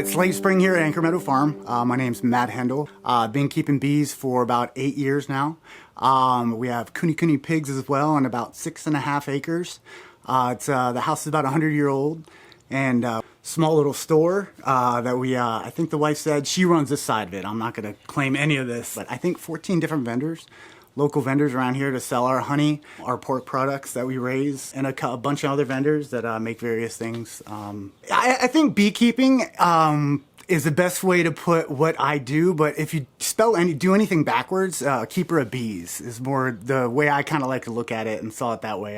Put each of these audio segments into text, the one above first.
It's late spring here at Anchor Meadow Farm. My name's Matt Hendl. Been keeping bees for about 8 years now. We have kuni pigs as well on about 6.5 acres. The house is about 100-year-old, and small little store that we, I think the wife said she runs this side of it. I'm not going to claim any of this, but I think 14 different vendors, local vendors around here to sell our honey, our pork products that we raise, and a bunch of other vendors that make various things. I think beekeeping is the best way to put what I do, but if you do anything backwards, keeper of bees is more the way I kind of like to look at it and saw it that way.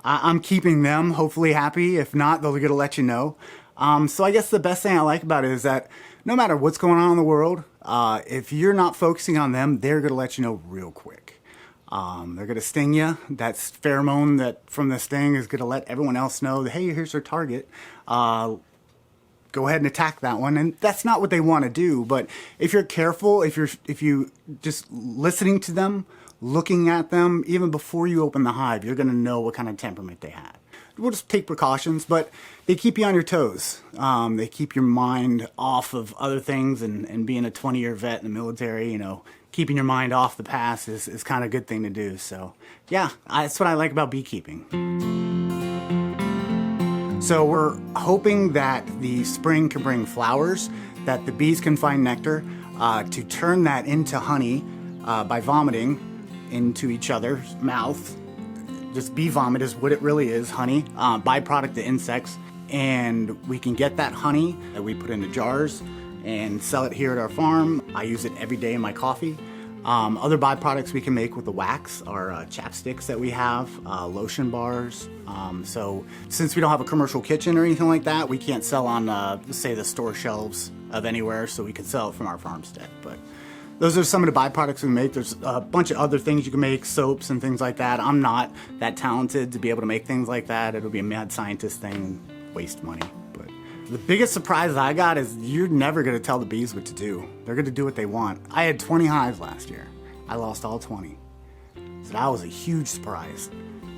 I'm keeping them hopefully happy. If not, they're gonna let you know. So I guess the best thing I like about it is that no matter what's going on in the world, if you're not focusing on them, they're gonna let you know real quick. They're gonna sting you. That pheromone that from the sting is gonna let everyone else know that, hey, here's their target. Go ahead and attack that one. And that's not what they want to do. But if you're careful, if you just listening to them, looking at them, even before you open the hive, you're gonna know what kind of temperament they have. We'll just take precautions, but they keep you on your toes. They keep your mind off of other things, and being a 20-year vet in the military, keeping your mind off the past is kind of a good thing to do. So yeah, that's what I like about beekeeping. So we're hoping that the spring can bring flowers, that the bees can find nectar, to turn that into honey by vomiting into each other's mouth. Just bee vomit is what it really is, honey, byproduct of insects. And we can get that honey that we put into jars and sell it here at our farm. I use it every day in my coffee. Other byproducts we can make with the wax are chapsticks that we have, lotion bars. So since we don't have a commercial kitchen or anything like that, we can't sell on, say, the store shelves of anywhere, so we can sell it from our farmstead. But those are some of the byproducts we make. There's a bunch of other things you can make, soaps and things like that. I'm not that talented to be able to make things like that. It'll be a mad scientist thing and waste money. But the biggest surprise I got is you're never gonna tell the bees what to do. They're gonna do what they want. I had 20 hives last year. I lost all 20. So that was a huge surprise.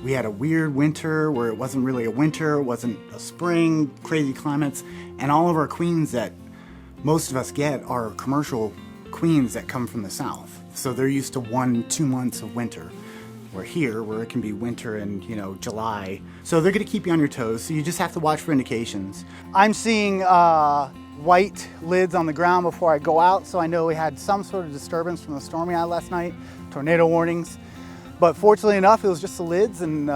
We had a weird winter where it wasn't really a winter, it wasn't a spring, crazy climates, and all of our queens that most of us get are commercial queens that come from the south. So they're used to 1-2 months of winter. We're here where it can be winter in, July. So they're gonna keep you on your toes, so you just have to watch for indications. I'm seeing white lids on the ground before I go out, so I know we had some sort of disturbance from the storm we had last night, tornado warnings. But fortunately enough, it was just the lids, and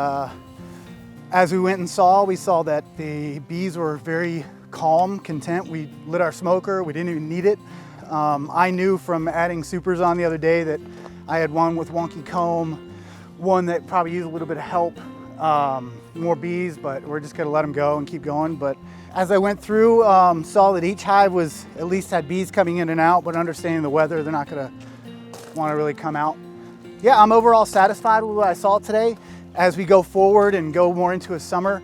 as we went and we saw that the bees were very calm, content. We lit our smoker, we didn't even need it. I knew from adding supers on the other day that I had one with wonky comb, one that probably used a little bit of help, more bees, but we're just gonna let them go and keep going. But as I went through, saw that each hive at least had bees coming in and out, but understanding the weather, they're not gonna wanna really come out. Yeah, I'm overall satisfied with what I saw today. As we go forward and go more into a summer,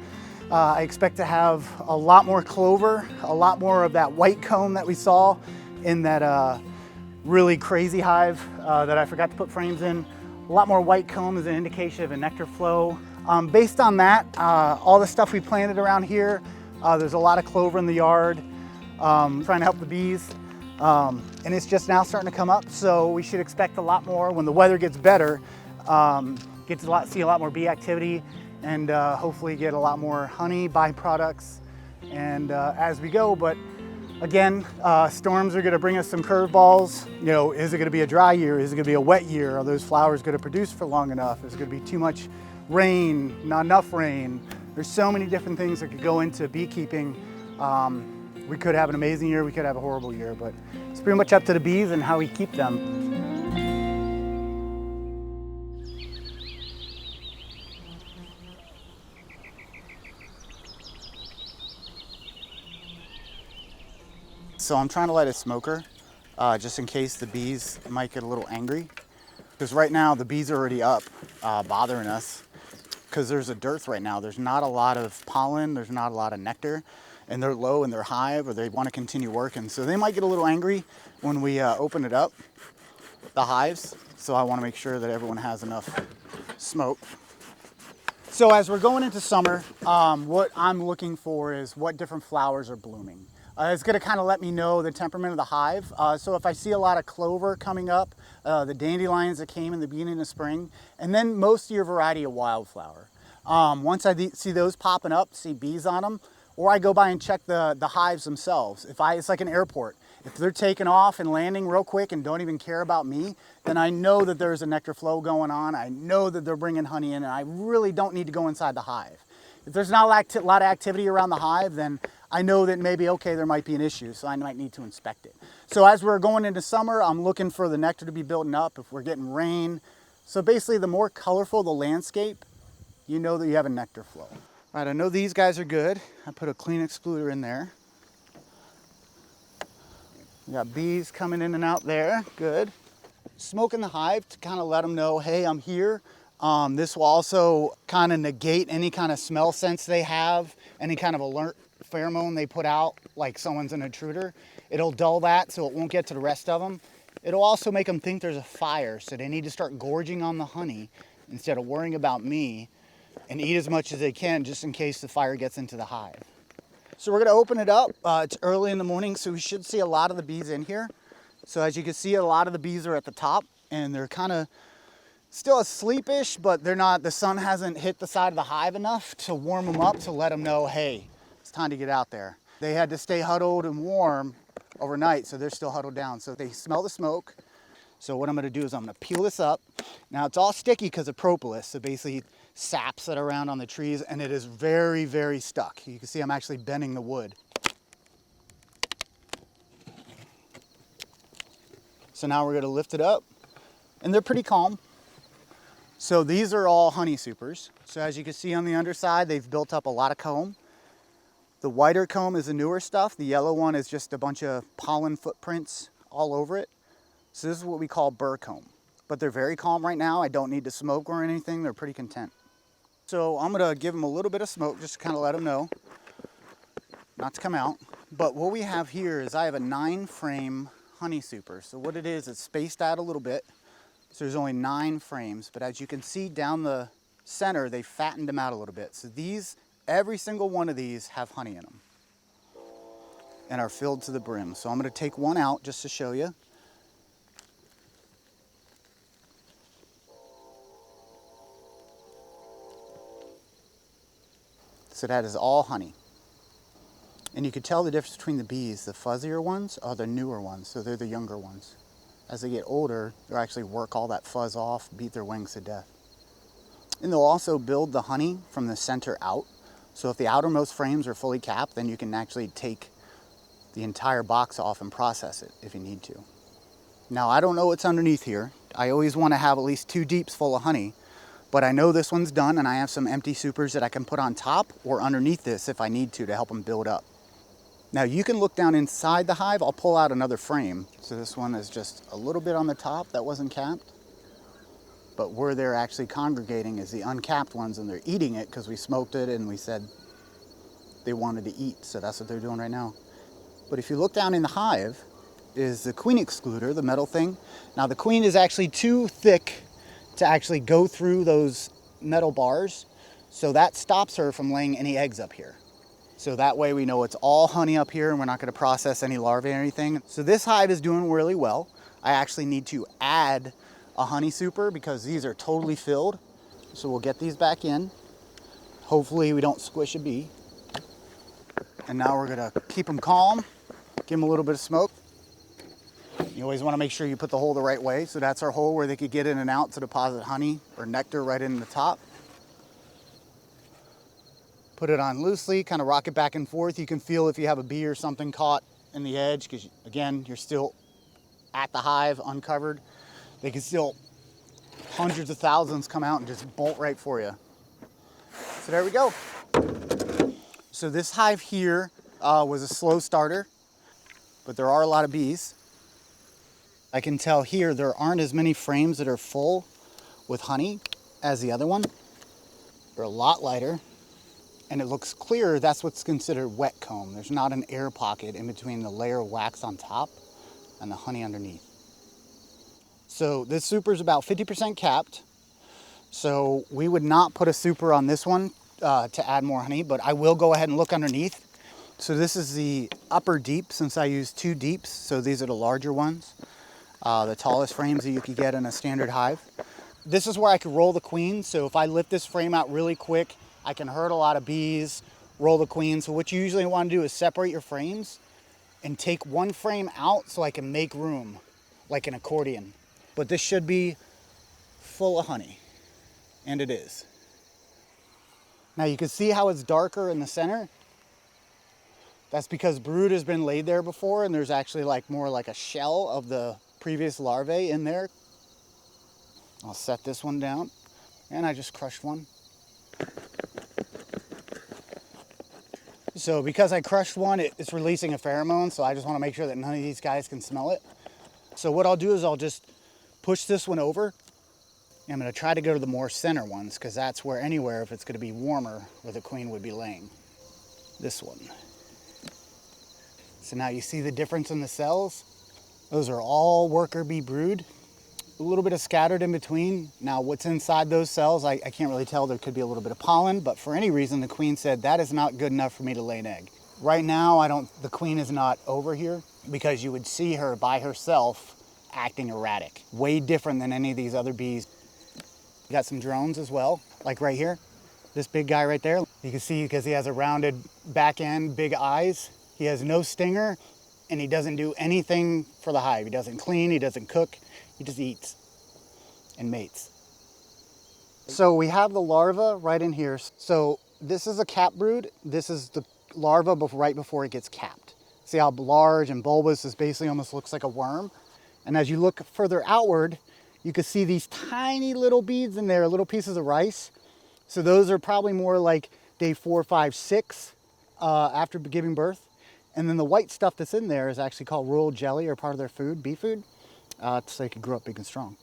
I expect to have a lot more clover, a lot more of that white comb that we saw in that really crazy hive that I forgot to put frames in. A lot more white comb is an indication of a nectar flow. Based on that, all the stuff we planted around here, there's a lot of clover in the yard, trying to help the bees. And it's just now starting to come up, so we should expect a lot more when the weather gets better. See a lot more bee activity, and hopefully get a lot more honey byproducts and as we go. But again, storms are gonna bring us some curveballs. Is it gonna be a dry year? Is it gonna be a wet year? Are those flowers gonna produce for long enough? Is it gonna be too much rain, not enough rain? There's so many different things that could go into beekeeping. We could have an amazing year, we could have a horrible year, but it's pretty much up to the bees and how we keep them. So I'm trying to light a smoker just in case the bees might get a little angry. Because right now the bees are already up bothering us because there's a dearth right now. There's not a lot of pollen, there's not a lot of nectar, and they're low in their hive or they want to continue working. So they might get a little angry when we open it up, the hives. So I want to make sure that everyone has enough smoke. So as we're going into summer, what I'm looking for is what different flowers are blooming. It's going to kind of let me know the temperament of the hive. So if I see a lot of clover coming up, the dandelions that came in the beginning of spring, and then most of your variety of wildflower. Once I see those popping up, see bees on them, or I go by and check the hives themselves. It's like an airport. If they're taking off and landing real quick and don't even care about me, then I know that there's a nectar flow going on. I know that they're bringing honey in, and I really don't need to go inside the hive. If there's not a lot of activity around the hive, then I know that maybe, okay, there might be an issue, so I might need to inspect it. So as we're going into summer, I'm looking for the nectar to be building up, if we're getting rain. So basically, the more colorful the landscape, you know that you have a nectar flow. All right, I know these guys are good. I put a clean excluder in there. We got bees coming in and out there, good. Smoke in the hive to kind of let them know, hey, I'm here. This will also kind of negate any kind of smell sense they have, any kind of alert pheromone they put out, like someone's an intruder. It'll dull that so it won't get to the rest of them. It'll also make them think there's a fire, so they need to start gorging on the honey instead of worrying about me, and eat as much as they can just in case the fire gets into the hive. So we're going to open it up. It's early in the morning, so we should see a lot of the bees in here. So as you can see, a lot of the bees are at the top, and they're kind of still asleepish, but they're not. The sun hasn't hit the side of the hive enough to warm them up to let them know, hey, it's time to get out there. They had to stay huddled and warm overnight, so they're still huddled down. So they smell the smoke. So what I'm going to do is I'm going to peel this up. Now it's all sticky because of propolis, so basically saps that are around on the trees, and it is very, very stuck. You can see I'm actually bending the wood. So now we're going to lift it up, and they're pretty calm. So these are all honey supers. So as you can see on the underside, they've built up a lot of comb. The whiter comb is the newer stuff. The yellow one is just a bunch of pollen footprints all over it. So this is what we call burr comb. But they're very calm right now. I don't need to smoke or anything. They're pretty content. So I'm gonna give them a little bit of smoke just to kind of let them know not to come out. But what we have here is I have a 9-frame honey super. So what it is, it's spaced out a little bit. So there's only 9 frames, but as you can see down the center, they fattened them out a little bit. So these, every single one of these have honey in them and are filled to the brim. So I'm gonna take one out just to show you. So that is all honey. And you can tell the difference between the bees. The fuzzier ones are the newer ones, so they're the younger ones. As they get older, they'll actually work all that fuzz off, beat their wings to death. And they'll also build the honey from the center out. So if the outermost frames are fully capped, then you can actually take the entire box off and process it if you need to. Now, I don't know what's underneath here. I always want to have at least 2 deeps full of honey, but I know this one's done, and I have some empty supers that I can put on top or underneath this if I need to help them build up. Now you can look down inside the hive. I'll pull out another frame. So this one is just a little bit on the top that wasn't capped. But where they're actually congregating is the uncapped ones, and they're eating it because we smoked it and we said they wanted to eat. So that's what they're doing right now. But if you look down in the hive is the queen excluder, the metal thing. Now the queen is actually too thick to actually go through those metal bars. So that stops her from laying any eggs up here. So that way we know it's all honey up here and we're not going to process any larvae or anything. So this hive is doing really well. I actually need to add a honey super because these are totally filled. So we'll get these back in. Hopefully we don't squish a bee. And now we're going to keep them calm, give them a little bit of smoke. You always want to make sure you put the hole the right way. So that's our hole where they could get in and out to deposit honey or nectar right in the top. Put it on loosely, kind of rock it back and forth. You can feel if you have a bee or something caught in the edge, because again, you're still at the hive, uncovered. They can still, hundreds of thousands come out and just bolt right for you. So there we go. So this hive here was a slow starter, but there are a lot of bees. I can tell here there aren't as many frames that are full with honey as the other one. They're a lot lighter. And it looks clearer. That's what's considered wet comb. There's not an air pocket in between the layer of wax on top and the honey underneath. So this super is about 50% capped. So we would not put a super on this one to add more honey, but I will go ahead and look underneath. So this is the upper deep, since I use 2 deeps, so these are the larger ones, the tallest frames that you could get in a standard hive. This is where I could roll the queen, so if I lift this frame out really quick, I can hurt a lot of bees, roll the queen. So what you usually want to do is separate your frames and take one frame out so I can make room, like an accordion. But this should be full of honey, and it is. Now you can see how it's darker in the center. That's because brood has been laid there before, and there's actually like more like a shell of the previous larvae in there. I'll set this one down, and I just crushed one. So because I crushed one, it's releasing a pheromone, so I just want to make sure that none of these guys can smell it. So what I'll do is I'll just push this one over. I'm going to try to go to the more center ones, because that's where anywhere, if it's going to be warmer, where the queen would be laying. This one. So now you see the difference in the cells. Those are all worker bee brood. A little bit of scattered in between. Now what's inside those cells, I can't really tell. There could be a little bit of pollen, but for any reason the queen said that is not good enough for me to lay an egg. Right now the queen is not over here, because you would see her by herself acting erratic. Way different than any of these other bees. You got some drones as well, like right here. This big guy right there. You can see because he has a rounded back end, big eyes. He has no stinger, and he doesn't do anything for the hive. He doesn't clean, he doesn't cook. He just eats and mates. So we have the larva right in here. So this is a cap brood. This is the larva right before it gets capped. See how large and bulbous this basically almost looks like a worm. And as you look further outward, you can see these tiny little beads in there, little pieces of rice. So those are probably more like day 4, 5, 6 after giving birth. And then the white stuff that's in there is actually called royal jelly, or part of their food, bee food. So they could grow up big and strong.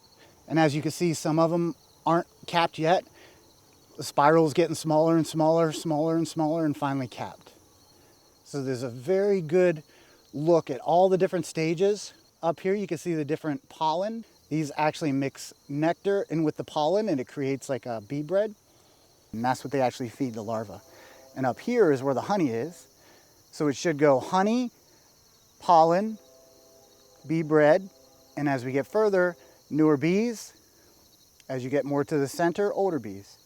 And as you can see, some of them aren't capped yet. The spiral is getting smaller and smaller, smaller and smaller, and finally capped. So there's a very good look at all the different stages. Up here you can see the different pollen. These actually mix nectar in with the pollen, and it creates like a bee bread. And that's what they actually feed the larva. And up here is where the honey is. So it should go honey, pollen, bee bread, and as we get further, newer bees. As you get more to the center, older bees.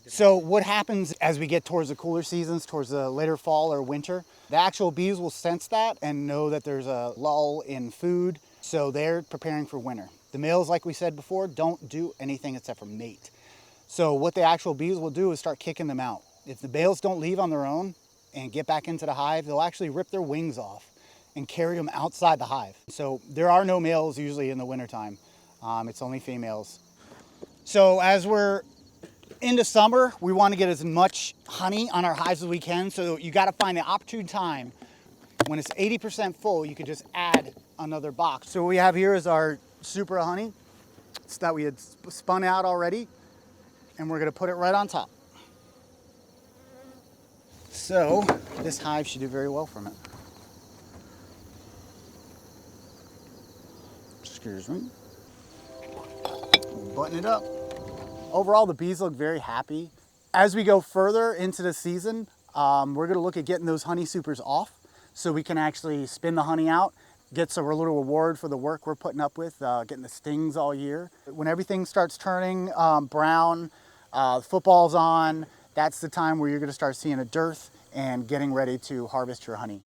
So what happens as we get towards the cooler seasons, towards the later fall or winter, the actual bees will sense that and know that there's a lull in food, so they're preparing for winter. The males, like we said before, don't do anything except for mate. So what the actual bees will do is start kicking them out. If the males don't leave on their own and get back into the hive, they'll actually rip their wings off and carry them outside the hive. So there are no males usually in the wintertime. It's only females. So as we're into summer, we want to get as much honey on our hives as we can. So you got to find the opportune time. When it's 80% full, you could just add another box. So what we have here is our super honey. It's that we had spun out already. And we're going to put it right on top. So this hive should do very well from it. Excuse me. Button it up. Overall, the bees look very happy. As we go further into the season, we're going to look at getting those honey supers off so we can actually spin the honey out, get some little reward for the work we're putting up with, getting the stings all year. When everything starts turning brown, football's on, that's the time where you're going to start seeing a dearth and getting ready to harvest your honey.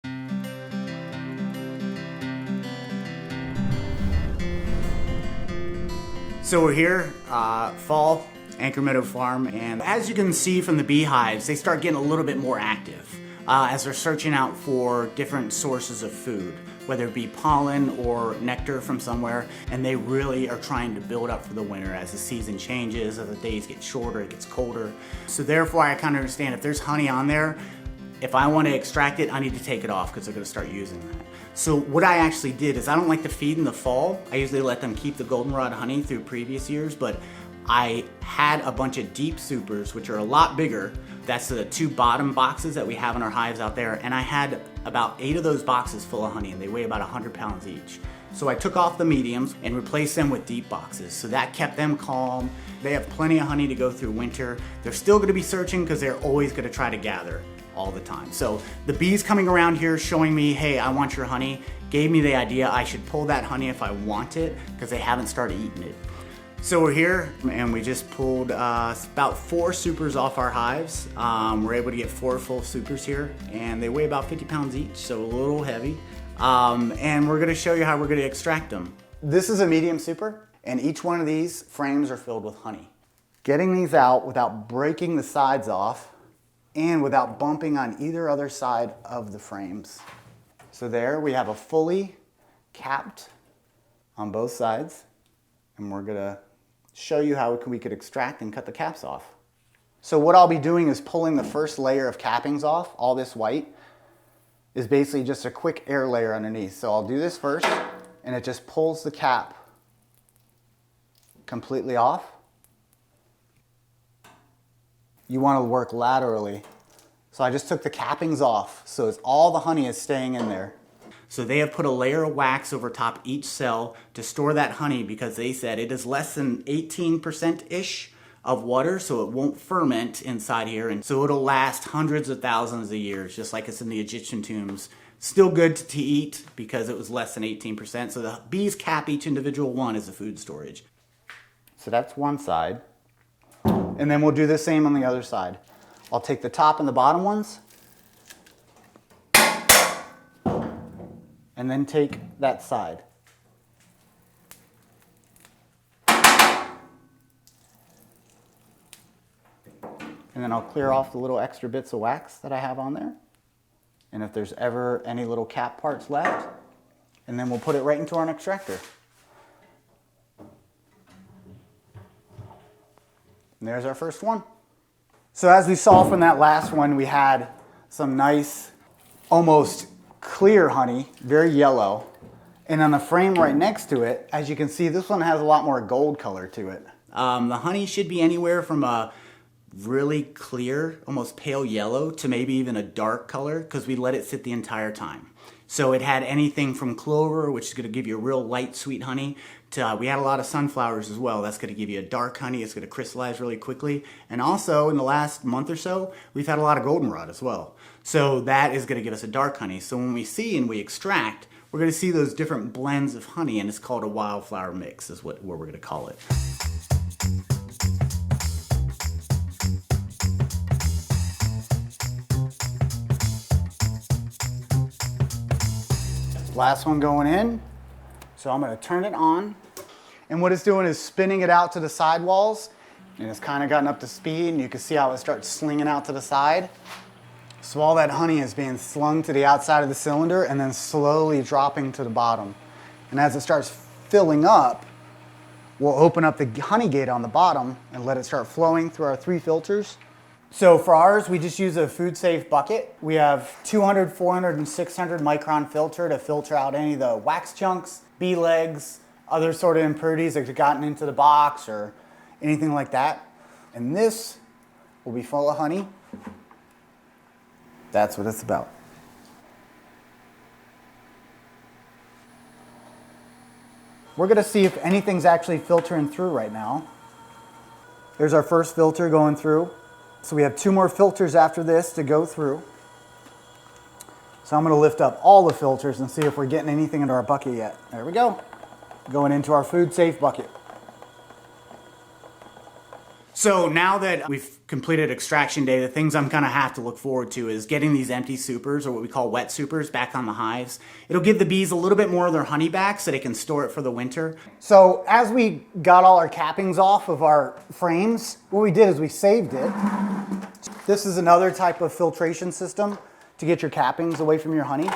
So we're here, fall, Anchor Meadow Farm, and as you can see from the beehives, they start getting a little bit more active as they're searching out for different sources of food, whether it be pollen or nectar from somewhere, and they really are trying to build up for the winter as the season changes, as the days get shorter, it gets colder. So therefore, I kind of understand if there's honey on there, if I want to extract it, I need to take it off because they're going to start using that. So what I actually did is I don't like to feed in the fall. I usually let them keep the goldenrod honey through previous years, but I had a bunch of deep supers, which are a lot bigger. That's the 2 bottom boxes that we have in our hives out there. And I had about 8 of those boxes full of honey, and they weigh about 100 pounds each. So I took off the mediums and replaced them with deep boxes. So that kept them calm. They have plenty of honey to go through winter. They're still gonna be searching because they're always gonna try to gather. all the time. So the bees coming around here showing me, hey, I want your honey, gave me the idea I should pull that honey if I want it, because they haven't started eating it. So we're here and we just pulled about 4 supers off our hives. We're able to get 4 full supers here, and they weigh about 50 pounds each, so a little heavy. And we're gonna show you how we're gonna extract them. This is a medium super, and each one of these frames are filled with honey. Getting these out without breaking the sides off and without bumping on either other side of the frames. So there we have a fully capped on both sides, and we're gonna show you how we could extract and cut the caps off. So what I'll be doing is pulling the first layer of cappings off. All this white is basically just a quick air layer underneath. So I'll do this first, and it just pulls the cap completely off. You want to work laterally. So I just took the cappings off, so it's all the honey is staying in there. So they have put a layer of wax over top each cell to store that honey, because they said it is less than 18%-ish of water, so it won't ferment inside here, and so it'll last hundreds of thousands of years, just like it's in the Egyptian tombs. Still good to eat because it was less than 18%, so the bees cap each individual one as a food storage. So that's one side. And then we'll do the same on the other side. I'll take the top and the bottom ones, and then take that side. And then I'll clear off the little extra bits of wax that I have on there. And if there's ever any little cap parts left, and then we'll put it right into our extractor. And there's our first one. So as we saw from that last one, we had some nice, almost clear honey, very yellow. And on the frame right next to it, as you can see, this one has a lot more gold color to it. The honey should be anywhere from a really clear, almost pale yellow, to maybe even a dark color, because we let it sit the entire time. So it had anything from clover, which is going to give you a real light, sweet honey, to we had a lot of sunflowers as well. That's going to give you a dark honey. It's going to crystallize really quickly. And also, in the last month or so, we've had a lot of goldenrod as well. So that is going to give us a dark honey. So when we see and we extract, we're going to see those different blends of honey, and it's called a wildflower mix, is what we're going to call it. Last one going in. So I'm going to turn it on. And what it's doing is spinning it out to the sidewalls. And it's kind of gotten up to speed, and you can see how it starts slinging out to the side. So all that honey is being slung to the outside of the cylinder and then slowly dropping to the bottom. And as it starts filling up, we'll open up the honey gate on the bottom and let it start flowing through our 3 filters. So for ours, we just use a food safe bucket. We have 200, 400, and 600 micron filter to filter out any of the wax chunks, bee legs, other sort of impurities that have gotten into the box or anything like that. And this will be full of honey. That's what it's about. We're gonna see if anything's actually filtering through right now. There's our first filter going through. So we have 2 more filters after this to go through. So I'm going to lift up all the filters and see if we're getting anything into our bucket yet. There we go. Going into our food safe bucket. So now that we've completed extraction day, the things I'm gonna have to look forward to is getting these empty supers, or what we call wet supers, back on the hives. It'll give the bees a little bit more of their honey back so they can store it for the winter. So as we got all our cappings off of our frames, what we did is we saved it. This is another type of filtration system to get your cappings away from your honey.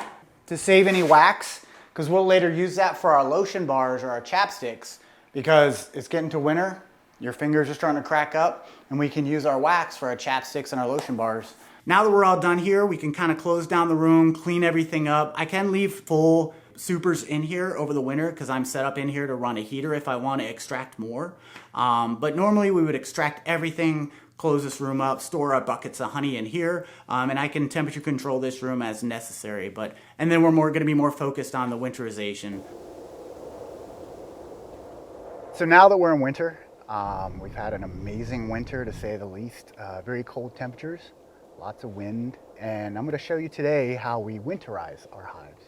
To save any wax, because we'll later use that for our lotion bars or our chapsticks, because it's getting to winter. Your fingers are starting to crack up, and we can use our wax for our chapsticks and our lotion bars. Now that we're all done here, we can kind of close down the room, clean everything up. I can leave full supers in here over the winter because I'm set up in here to run a heater if I want to extract more. But normally we would extract everything, close this room up, store our buckets of honey in here, and I can temperature control this room as necessary. And then we're going to be more focused on the winterization. So now that we're in winter, we've had an amazing winter, to say the least. Very cold temperatures, lots of wind, and I'm going to show you today how we winterize our hives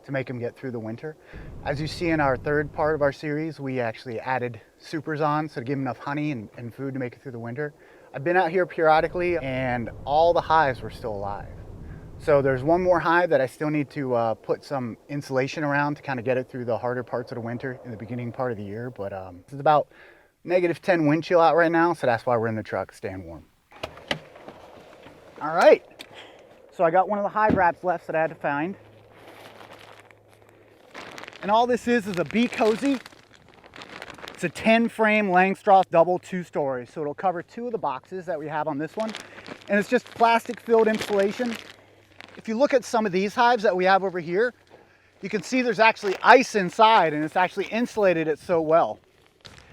to make them get through the winter. As you see in our third part of our series, we actually added supers on, so to give them enough honey and food to make it through the winter. I've been out here periodically, and all the hives were still alive. So there's one more hive that I still need to put some insulation around to kind of get it through the harder parts of the winter in the beginning part of the year. But it's about -10 wind chill out right now, so that's why we're in the truck, staying warm. All right, so I got one of the hive wraps left that I had to find. And all this is a bee cozy. It's a 10-frame Langstroth double 2-story, so it'll cover 2 of the boxes that we have on this one. And it's just plastic filled insulation. If you look at some of these hives that we have over here, you can see there's actually ice inside, and it's actually insulated it so well.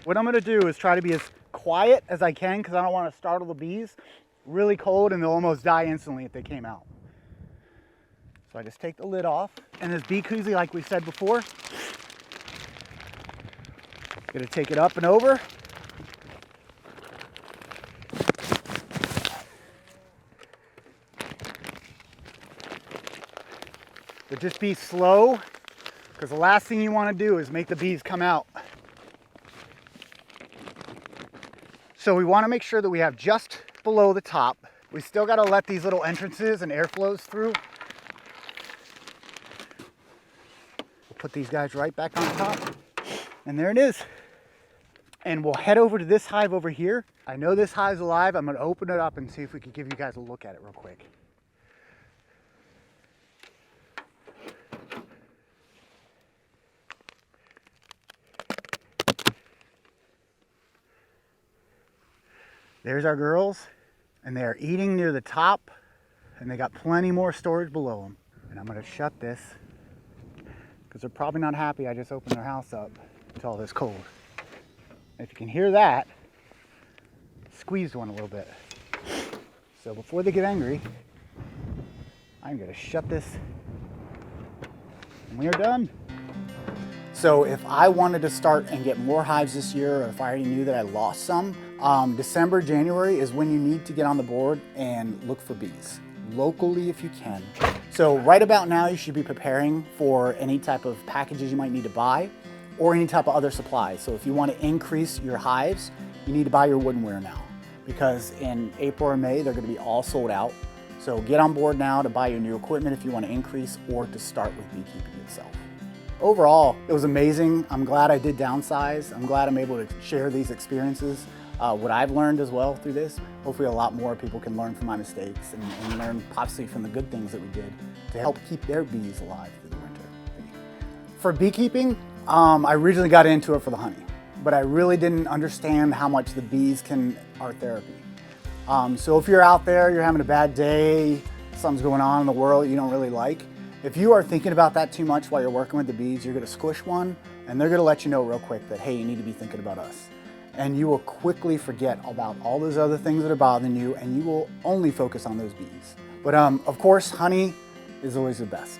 What I'm gonna do is try to be as quiet as I can, because I don't want to startle the bees. Really cold, and they'll almost die instantly if they came out. So I just take the lid off, and this bee koozie, like we said before, gonna take it up and over. But just be slow, because the last thing you want to do is make the bees come out. So we want to make sure that we have just below the top. We still got to let these little entrances and airflows through. We'll put these guys right back on top, and there it is. And we'll head over to this hive over here. I know this hive's alive. I'm going to open it up and see if we can give you guys a look at it real quick. There's our girls, and they are eating near the top, and they got plenty more storage below them. And I'm going to shut this, because they're probably not happy I just opened their house up to all this cold. And if you can hear that, squeezed one a little bit. So before they get angry, I'm going to shut this, and we are done. So if I wanted to start and get more hives this year, or if I already knew that I lost some, December, January is when you need to get on the board and look for bees, locally if you can. So right about now, you should be preparing for any type of packages you might need to buy, or any type of other supplies. So if you want to increase your hives, you need to buy your woodenware now, because in April or May, they're going to be all sold out. So get on board now to buy your new equipment if you want to increase, or to start with beekeeping itself. Overall, it was amazing. I'm glad I did downsize. I'm glad I'm able to share these experiences, what I've learned as well through this. Hopefully a lot more people can learn from my mistakes and learn possibly from the good things that we did to help keep their bees alive through the winter. For beekeeping, I originally got into it for the honey, but I really didn't understand how much the bees are therapy. So if you're out there, you're having a bad day, something's going on in the world you don't really like, if you are thinking about that too much while you're working with the bees, you're gonna squish one, and they're gonna let you know real quick that, hey, you need to be thinking about us. And you will quickly forget about all those other things that are bothering you, and you will only focus on those bees. But of course, honey is always the best.